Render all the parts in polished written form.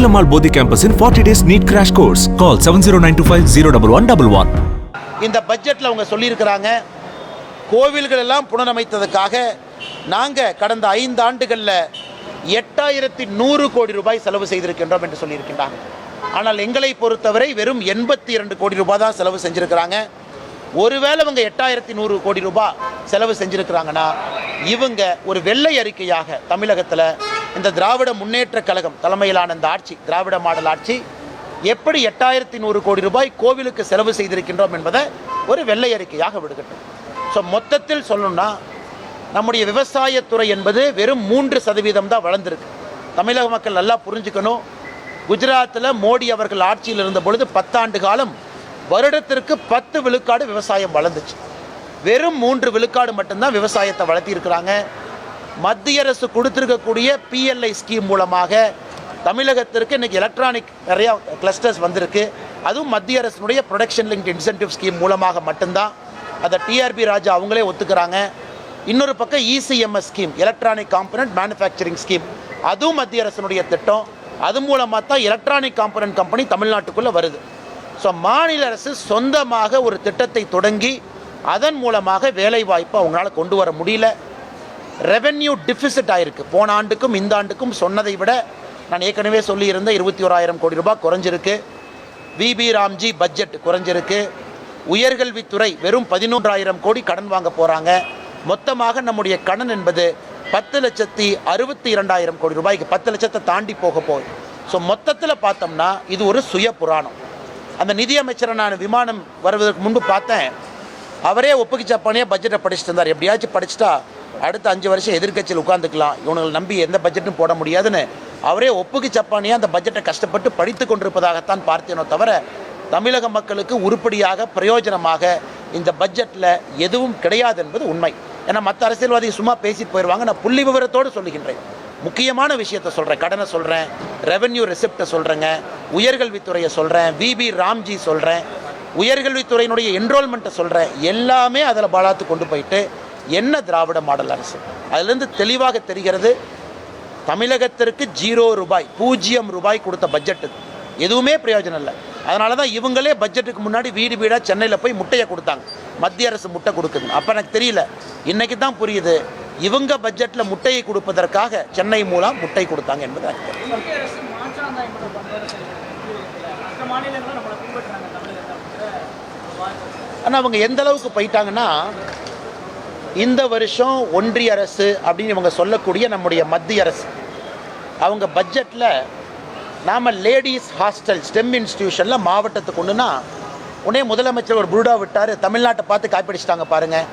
Velamal Bodhi campus in 40 days NEET crash course. Call 7092501111. இந்த பட்ஜெட்டில் அவங்க சொல்லியிருக்கிறாங்க, கோவில்கள் எல்லாம் புனரமைத்ததுக்காக நாங்கள் கடந்த 5 ஆண்டுகளில் 8100 கோடி ரூபாய் செலவு செய்திருக்கின்றோம் என்று சொல்லியிருக்கின்றாங்க. ஆனால் எங்களை பொறுத்தவரை வெறும் 82 கோடி ரூபாய் தான் செலவு செஞ்சுருக்கிறாங்க. ஒருவேளை இவங்க 8100 கோடி ரூபாய் செலவு செஞ்சுருக்கிறாங்கன்னா இவங்க ஒரு வெள்ளை அறிக்கையாக தமிழகத்தில் இந்த திராவிட முன்னேற்ற கழகம் தலைமையிலான இந்த ஆட்சி, திராவிட மாடல் ஆட்சி எப்படி 8100 கோடி ரூபாய் கோவிலுக்கு செலவு செய்திருக்கின்றோம் என்பதை ஒரு வெள்ளை அறிக்கையாக விடுகட்டும். ஸோ மொத்தத்தில் சொல்லணும்னா நம்முடைய விவசாயத்துறை என்பது வெறும் 3% தான் வளர்ந்துருக்கு. தமிழக மக்கள் நல்லா புரிஞ்சுக்கணும். குஜராத்தில் மோடி அவர்கள் ஆட்சியில் இருந்த பொழுது 10 ஆண்டு காலம் வருடத்திற்கு 10 விழுக்காடு விவசாயம் வளர்ந்துச்சு. வெறும் 3 விழுக்காடு மட்டும்தான் விவசாயத்தை வளர்த்திருக்கிறாங்க. மத்திய அரசு கொடுத்துருக்கக்கூடிய PLI ஸ்கீம் மூலமாக தமிழகத்திற்கு இன்றைக்கி எலக்ட்ரானிக் நிறையா கிளஸ்டர்ஸ் வந்திருக்கு. அதுவும் மத்திய அரசினுடைய ப்ரொடக்ஷன் லிங்க்ட் இன்சென்டிவ் ஸ்கீம் மூலமாக மட்டும்தான். அதை TRB ராஜா அவங்களே ஒத்துக்கிறாங்க. இன்னொரு பக்கம் ECMS scheme, electronic component manufacturing scheme, அதுவும் மத்திய அரசினுடைய திட்டம். அது மூலமாக தான் எலக்ட்ரானிக் காம்பனன்ட் கம்பெனி தமிழ்நாட்டுக்குள்ளே வருது. ஸோ மாநில அரசு சொந்தமாக ஒரு திட்டத்தை தொடங்கி அதன் மூலமாக வேலைவாய்ப்பு அவங்களால கொண்டு வர முடியல. ரெவென்யூ டிஃபிசிட் ஆகிருக்கு. போன ஆண்டுக்கும் இந்த ஆண்டுக்கும் சொன்னதை விட நான் ஏற்கனவே சொல்லியிருந்த 21,000 கோடி ரூபாய் குறைஞ்சிருக்கு. VB ராம்ஜி பட்ஜெட் குறைஞ்சிருக்கு. உயர்கல்வித்துறை வெறும் 11,000 கோடி கடன் வாங்க போகிறாங்க. மொத்தமாக நம்முடைய கடன் என்பது 10,62,000 கோடி ரூபாய்க்கு 10 லட்சத்தை தாண்டி போக போகுது. ஸோ மொத்தத்தில் பார்த்தோம்னா இது ஒரு சுய புராணம். அந்த நிதியமைச்சரை நான் விமானம் வருவதற்கு முன்பு பார்த்தேன். அவரே ஒப்புக்கு சப்பானியாக பட்ஜெட்டை படிச்சுட்டு இருந்தார். எப்படியாச்சும் படிச்சுட்டா அடுத்த 5 வருஷம் எதிர்க்கட்சியில் உட்காந்துக்கலாம், இவங்களை நம்பி எந்த பட்ஜெட்டும் போட முடியாதுன்னு அவரே ஒப்புக்கு சப்பானியாக அந்த பட்ஜெட்டை கஷ்டப்பட்டு படித்து கொண்டிருப்பதாகத்தான் பார்த்தேனோ தவிர தமிழக மக்களுக்கு உருப்படியாக பிரயோஜனமாக இந்த பட்ஜெட்டில் எதுவும் கிடையாது என்பது உண்மை. ஏன்னா மற்ற அரசியல்வாதிகள் சும்மா பேசிட்டு போயிடுவாங்க. நான் புள்ளி விவரத்தோடு சொல்லுகின்றேன். முக்கியமான விஷயத்தை சொல்கிறேன். கடனை சொல்கிறேன், ரெவென்யூ ரெசிப்டை சொல்கிறேங்க, உயர்கல்வித்துறையை சொல்கிறேன், VB ராம்ஜி சொல்கிறேன், உயர்கல்வித்துறையினுடைய என்ரோல்மெண்ட்டை சொல்கிறேன். எல்லாமே அதில் பாலாத்து கொண்டு போயிட்டு என்ன திராவிட மாடல் அரசு? அதிலிருந்து தெளிவாக தெரிகிறது தமிழகத்திற்கு 0 ரூபாய், 0 ரூபாய் கொடுத்த பட்ஜெட்டு எதுவுமே பிரயோஜனம் இல்லை. அதனால தான் இவங்களே பட்ஜெட்டுக்கு முன்னாடி வீடு வீடாக சென்னையில் போய் முட்டையை கொடுத்தாங்க. மத்திய அரசு முட்டை கொடுக்குதுன்னு. அப்போ எனக்கு தெரியல, இன்றைக்கி தான் புரியுது இவங்க பட்ஜெட்டில் முட்டையை கொடுப்பதற்காக சென்னை மூலம் முட்டை கொடுத்தாங்க என்பது எனக்கு தெரியும். ஆனால் அவங்க எந்த அளவுக்கு போயிட்டாங்கன்னா, இந்த வருஷம் ஒன்றிய அரசு அப்படின்னு இவங்க சொல்லக்கூடிய நம்முடைய மத்திய அரசு அவங்க பட்ஜெட்டில் நாம் லேடிஸ் ஹாஸ்டல் ஸ்டெம் இன்ஸ்டிடியூஷனில் மாவட்டத்துக்கு ஒன்றுனா உடனே முதலமைச்சர் ஒரு புருடா விட்டார். தமிழ்நாட்டை பார்த்து காப்பிடிச்சிட்டாங்க பாருங்கள்,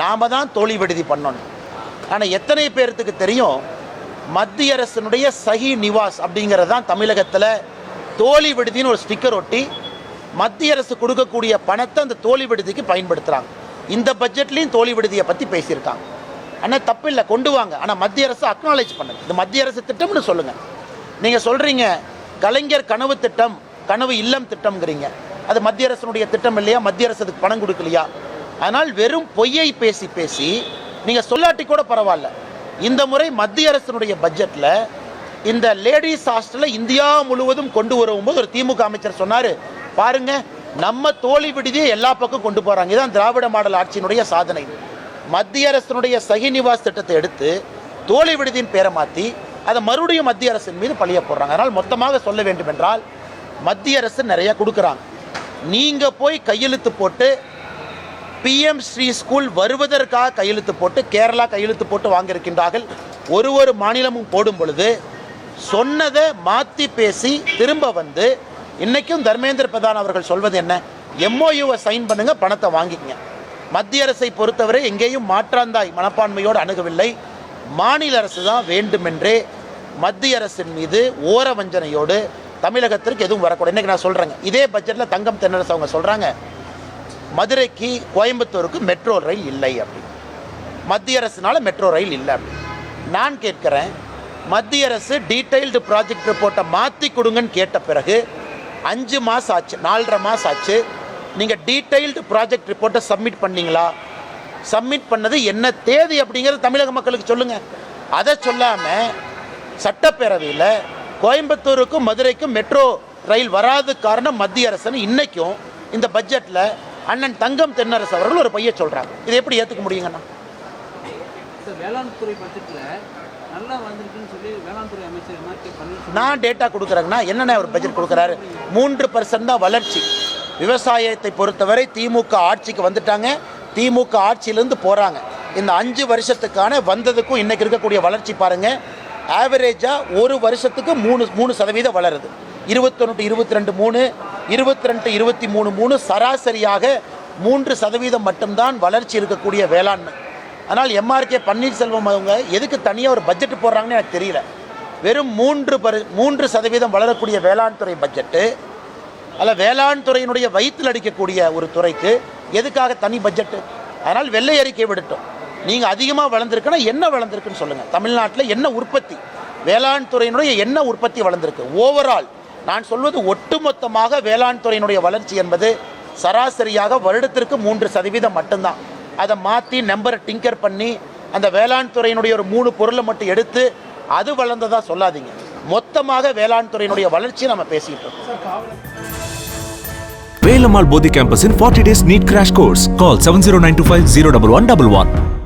நாம் தான் தோழி விடுதி பண்ணணும். ஆனால் எத்தனை பேர்த்துக்கு தெரியும் மத்திய அரசினுடைய சஹி நிவாஸ் அப்படிங்கிறது தான் தமிழகத்தில் தோழி விடுதின்னு ஒரு ஸ்டிக்கர் ஒட்டி மத்திய அரசு கொடுக்கக்கூடிய பணத்தை அந்த தோழி விடுதிக்கு பயன்படுத்துகிறாங்க. இந்த பட்ஜெட்லேயும் தோழி விடுதியை பற்றி பேசியிருக்காங்க. ஆனால் தப்பு இல்லை, கொண்டு வாங்க. ஆனால் மத்திய அரசு அக்னாலேஜ் பண்ணுங்க. இது மத்திய அரசு திட்டம்னு சொல்லுங்கள். நீங்கள் சொல்கிறீங்க கலைஞர் கனவு திட்டம், கனவு இல்லம் திட்டம்ங்கிறீங்க. அது மத்திய அரசினுடைய திட்டம் இல்லையா? மத்திய அரசு அதுக்கு பணம் கொடுக்கலையா? அதனால் வெறும் பொய்யை பேசி பேசி நீங்கள் சொல்லாட்டி கூட பரவாயில்ல. இந்த முறை மத்திய அரசினுடைய பட்ஜெட்டில் இந்த லேடிஸ் ஹாஸ்டலை இந்தியா முழுவதும் கொண்டு வரும்போது ஒரு திமுக அமைச்சர் சொன்னார், பாருங்க நம்ம தோழி விடுதியை எல்லா பக்கம் கொண்டு போகிறாங்க. இதுதான் திராவிட மாடல் ஆட்சியினுடைய சாதனை. மத்திய அரசினுடைய சஹி நிவாஸ் திட்டத்தை எடுத்து தோழி விடுதியின் பேரை மாற்றி அதை மறுபடியும் மத்திய அரசின் மீது பழிய போடுறாங்க. அதனால் மொத்தமாக சொல்ல வேண்டும் என்றால் மத்திய அரசு நிறையா கொடுக்குறாங்க. நீங்கள் போய் கையெழுத்து போட்டு PM ஸ்ரீ ஸ்கூல் வருவதற்காக கையெழுத்து போட்டு கேரளா கையெழுத்து போட்டு வாங்கியிருக்கின்றார்கள். ஒரு மாநிலமும் போடும் பொழுது சொன்னதை மாற்றி பேசி திரும்ப வந்து இன்றைக்கும் தர்மேந்திர பிரதான் அவர்கள் சொல்வது என்ன? MOUவை சைன் பண்ணுங்க, பணத்தை வாங்கிக்கங்க. மத்திய அரசை பொறுத்தவரை எங்கேயும் மாற்றாந்தாய் மனப்பான்மையோடு அணுகவில்லை. மாநில அரசு தான் வேண்டுமென்றே மத்திய அரசின் மீது ஓர வஞ்சனையோடு தமிழகத்திற்கு எதுவும் வரக்கூடாது. இன்றைக்கி நான் சொல்கிறேங்க, இதே பட்ஜெட்டில் தங்கம் தென்னரசு அவங்க சொல்கிறாங்க மதுரைக்கு கோயம்புத்தூருக்கு மெட்ரோ ரயில் இல்லை அப்படின்னு. மத்திய அரசுனால மெட்ரோ ரயில் இல்லை அப்படின்னு. நான் கேட்குறேன், மத்திய அரசு டீட்டெயில்டு ப்ராஜெக்ட் ரிப்போர்ட்டை மாற்றி கொடுங்கன்னு கேட்ட பிறகு 5 மாதம் ஆச்சு, 4.5 மாதம் ஆச்சு. நீங்கள் டீட்டெயில்டு ப்ராஜெக்ட் ரிப்போர்ட்டை சப்மிட் பண்ணீங்களா? சப்மிட் பண்ணது என்ன தேதி அப்படிங்கிறது தமிழக மக்களுக்கு சொல்லுங்கள். அதை சொல்லாமல் சட்டப்பேரவையில் கோயம்புத்தூருக்கும் மதுரைக்கும் மெட்ரோ ரயில் வராத காரணம் மத்திய அரசுன்னு இன்னைக்கும் இந்த பட்ஜெட்டில் அண்ணன் தங்கம் தென்னரசு அவர்கள் ஒரு பைய சொல்கிறாங்க. இதை எப்படி ஏற்றுக்க முடியுங்கண்ணா? வேளாண் துறை பட்ஜெட்டில் நல்லா வந்திருக்குன்னு சொல்லி வேளாண் துறை அமைச்சர் எம்ஆர்கே பன்னீர்செல்வம் நான் டேட்டா கொடுக்குறேங்கன்னா என்னென்ன ஒரு பட்ஜெட் கொடுக்குறாரு? 3% தான் வளர்ச்சி. விவசாயத்தை பொறுத்தவரை திமுக ஆட்சிக்கு வந்துட்டாங்க, திமுக ஆட்சியிலேருந்து போகிறாங்க. இந்த 5 வருஷத்துக்கான வந்ததுக்கும் இன்றைக்கி இருக்கக்கூடிய வளர்ச்சி பாருங்கள். ஆவரேஜாக ஒரு வருஷத்துக்கு 3% வளருது. 21 22 3, 22 23 3, சராசரியாக 3% மட்டும்தான் வளர்ச்சி இருக்கக்கூடிய வேளாண்மை. ஆனால் எம்ஆர்கே பன்னீர்செல்வம் அவங்க எதுக்கு தனியாக ஒரு பட்ஜெட் போடுறாங்கன்னு எனக்கு தெரியல. வெறும் 3% வளரக்கூடிய வேளாண் துறை பட்ஜெட்டு, அதில் வேளாண் துறையினுடைய வயிற்றில் அடிக்கக்கூடிய ஒரு துறைக்கு எதுக்காக தனி பட்ஜெட்டு? அதனால் வெள்ளை அறிக்கை விடட்டும். நீங்கள் அதிகமாக வளர்ந்துருக்குன்னா என்ன வளர்ந்துருக்குன்னு சொல்லுங்கள். தமிழ்நாட்டில் என்ன உற்பத்தி, வேளாண் துறையினுடைய என்ன உற்பத்தி வளர்ந்துருக்கு? ஓவரால் நான் சொல்வது ஒட்டுமொத்தமாக வேளாண் துறையினுடைய வளர்ச்சி என்பது சராசரியாக வருடத்திற்கு 3% மட்டும்தான். அதை மாற்றி நம்பரை டிங்கர் பண்ணி அந்த வேளாண் துறையினுடைய ஒரு 3 பொருளை மட்டும் எடுத்து அது வளர்ந்ததா சொல்லாதீங்க. மொத்தமாக வேளாண் துறையினுடைய வளர்ச்சியை நம்ம பேசிக்கிட்டு இருக்கோம். Velamal Bodhi campus in 40 days NEET crash course. Call 70925 01111.